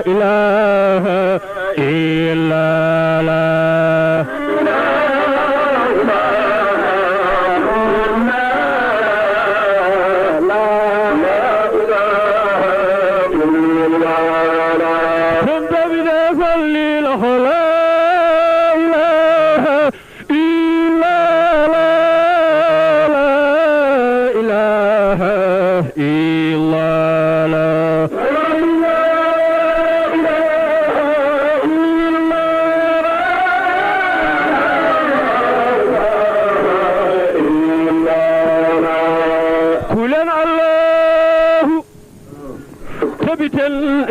إله إلا الله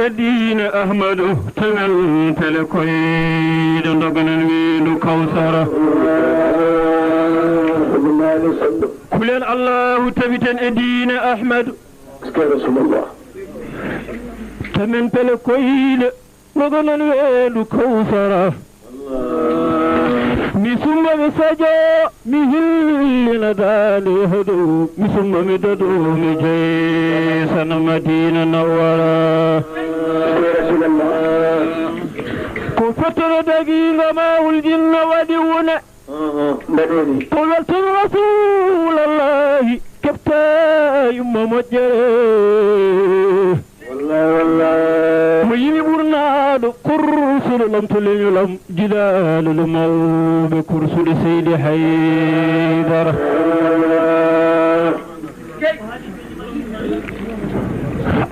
الدين أحمد تمل تلكويد دغنا ويلو كوثر كلن الله تبتن الدين أحمد رسول الله تمن تلكويد دغنا ويلو كوثر مسوم مسجا مهلنا دالي هدو مسوم مددو مجيسن مدينة نورا رسول الله كفتر دقيقة ما والجن وديونا قلت رسول الله كفتا يم مجره والله ميني برناد كرسل لم تلم جدال المو بكرسل سيد حيدر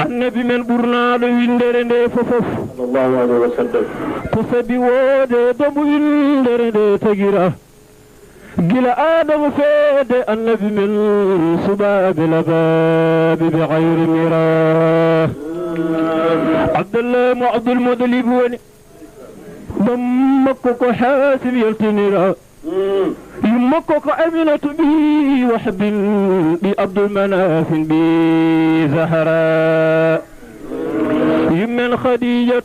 النبي من برناد ويندرنده ففف صلى الله عليه وسلم تسبي وده دم ويندرنده تغيرا جلا آدم فيد النبي من سباب لباب بغير مراه عبد الله معبد المدلب وني ضمكك حاسب يلتنرا يمكك أمنة بي وحب بعبد المناف بي زهراء يمن خديجة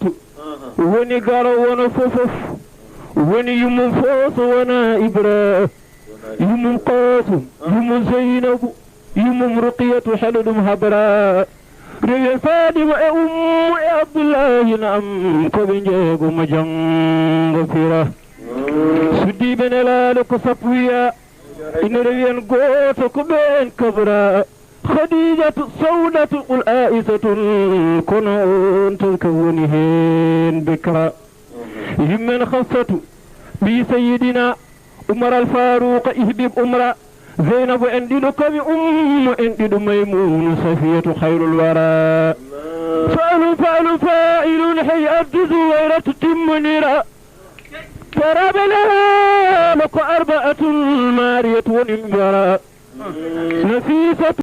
وني قرى ونففف وني يمن فوس ونا إبراء يمن قاسم يمن زينب يمن رقية حلد هبراء رجل فادم عبد الله نعم كبن جيغ مجنغ فيرا سدي بن لالك صفويا إن رجل قوت كبين كبرا خديجة سودة الآئسة كنون تكونهن بكرا يمن خصة بسيدنا عمر الفاروق إهبب عمر زينب اندلك اندل ميمون صفية خير الورى فاعل حيئة زويرة تمنيرا فراب لها لك 4 مارية ونمبرا نفيسة